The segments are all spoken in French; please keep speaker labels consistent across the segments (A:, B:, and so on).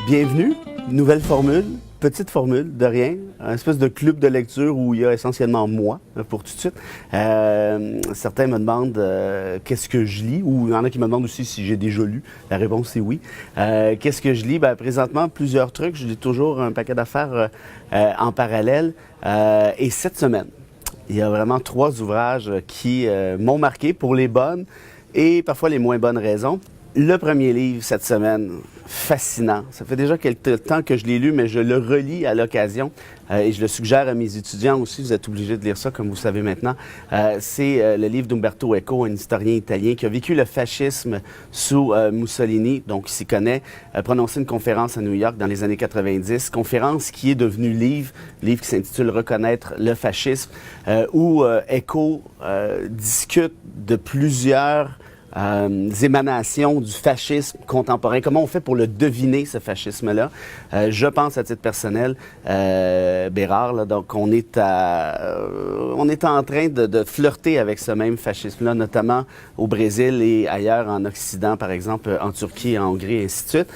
A: Bienvenue, nouvelle formule, petite formule de rien, un espèce de club de lecture où il y a essentiellement moi, pour tout de suite. Certains me demandent qu'est-ce que je lis, ou il y en a qui me demandent aussi si j'ai déjà lu. La réponse est oui. Qu'est-ce que je lis? Ben, présentement, plusieurs trucs. Je lis toujours un paquet d'affaires en parallèle. Et cette semaine, il y a vraiment 3 ouvrages qui m'ont marqué pour les bonnes et parfois les moins bonnes raisons. Le premier livre cette semaine, fascinant. Ça fait déjà quelques temps que je l'ai lu, mais je le relis à l'occasion et je le suggère à mes étudiants aussi. Vous êtes obligés de lire ça, comme vous savez maintenant. C'est le livre d'Umberto Eco, un historien italien qui a vécu le fascisme sous Mussolini, donc il s'y connaît, prononcé une conférence à New York dans les années 90, conférence qui est devenue livre qui s'intitule « Reconnaître le fascisme », où Eco discute de plusieurs émanations du fascisme contemporain. Comment on fait pour le deviner, ce fascisme-là? Je pense, à titre personnel, Bérard, là, donc on est en train de flirter avec ce même fascisme-là, notamment au Brésil et ailleurs en Occident, par exemple, en Turquie, en Hongrie, et ainsi de suite.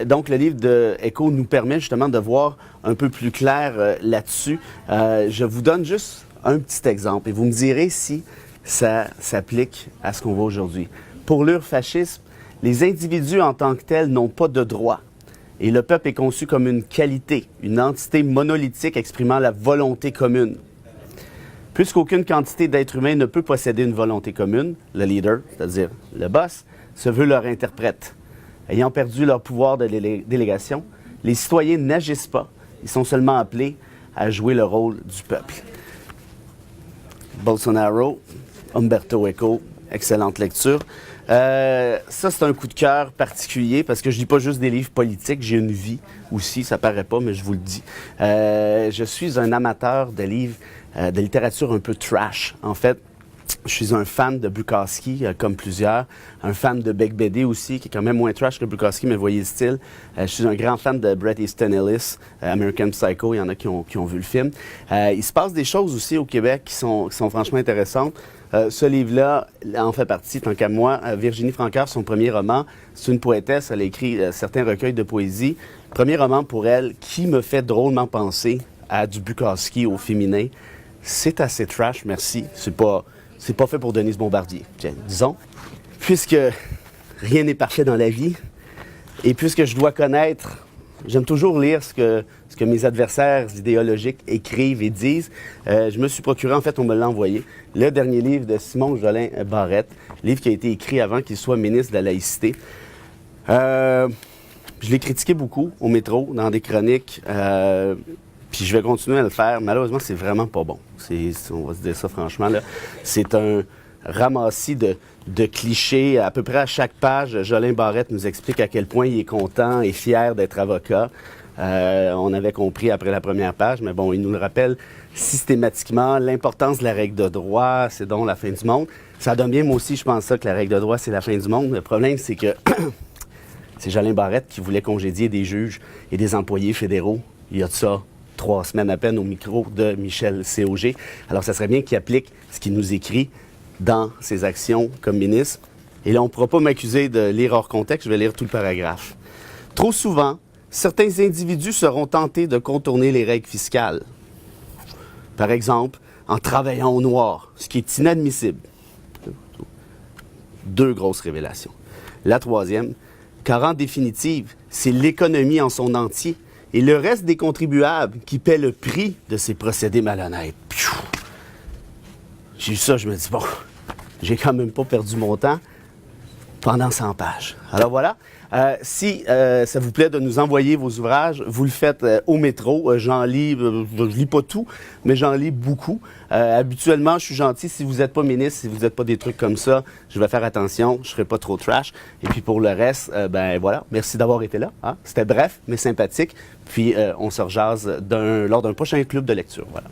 A: Donc, le livre de Eco nous permet justement de voir un peu plus clair là-dessus. Je vous donne juste un petit exemple et vous me direz si ça s'applique à ce qu'on voit aujourd'hui. Pour l'urfascisme, les individus en tant que tels n'ont pas de droit. Et le peuple est conçu comme une qualité, une entité monolithique exprimant la volonté commune. Puisqu'aucune quantité d'êtres humains ne peut posséder une volonté commune, le leader, c'est-à-dire le boss, se veut leur interprète. Ayant perdu leur pouvoir de délégation, les citoyens n'agissent pas. Ils sont seulement appelés à jouer le rôle du peuple. Bolsonaro, Umberto Eco, excellente lecture. Ça, c'est un coup de cœur particulier parce que je lis pas juste des livres politiques, j'ai une vie aussi, ça paraît pas, mais je vous le dis. Je suis un amateur de livres de littérature un peu trash. En fait, je suis un fan de Bukowski, comme plusieurs. Un fan de Beck BD aussi, qui est quand même moins trash que Bukowski, mais voyez le style. Je suis un grand fan de Bret Easton Ellis, American Psycho. Il y en a qui ont vu le film. Il se passe des choses aussi au Québec qui sont franchement intéressantes. Ce livre-là en fait partie, tant qu'à moi. Virginie Francoeur, son premier roman, c'est une poétesse. Elle a écrit certains recueils de poésie. Premier roman pour elle qui me fait drôlement penser à du Bukowski au féminin. C'est assez trash, merci. C'est pas fait pour Denise Bombardier, tiens, disons. Puisque rien n'est parfait dans la vie, et puisque je dois connaître, j'aime toujours lire ce que mes adversaires idéologiques écrivent et disent, je me suis procuré, en fait, on me l'a envoyé, le dernier livre de Simon Jolin Barrette, livre qui a été écrit avant qu'il soit ministre de la laïcité. Je l'ai critiqué beaucoup au métro, dans des chroniques, puis je vais continuer à le faire. Malheureusement, c'est vraiment pas bon. On va se dire ça franchement, là. C'est un ramassis de clichés. À peu près à chaque page, Jolin Barrette nous explique à quel point il est content et fier d'être avocat. On avait compris après la première page, mais bon, il nous le rappelle systématiquement. L'importance de la règle de droit, c'est donc la fin du monde. Ça donne bien, moi aussi, je pense ça, que la règle de droit, c'est la fin du monde. Le problème, c'est que c'est Jolin Barrette qui voulait congédier des juges et des employés fédéraux. Il y a de ça 3 semaines à peine au micro de Michel C.O.G. Alors, ça serait bien qu'il applique ce qu'il nous écrit dans ses actions comme ministre. Et là, on ne pourra pas m'accuser de lire hors contexte, je vais lire tout le paragraphe. Trop souvent, certains individus seront tentés de contourner les règles fiscales. Par exemple, en travaillant au noir, ce qui est inadmissible. 2 grosses révélations. La 3e, car en définitive, c'est l'économie en son entier et le reste des contribuables qui paient le prix de ces procédés malhonnêtes. J'ai lu ça, je me dis, bon, j'ai quand même pas perdu mon temps pendant 100 pages. Alors voilà, si ça vous plaît de nous envoyer vos ouvrages, vous le faites au métro. J'en lis, je lis pas tout, mais j'en lis beaucoup. Habituellement, je suis gentil. Si vous n'êtes pas ministre, si vous n'êtes pas des trucs comme ça, je vais faire attention, je serai pas trop trash. Et puis pour le reste, ben voilà, merci d'avoir été là. Hein? C'était bref, mais sympathique. Puis on se rejase lors d'un prochain club de lecture. Voilà.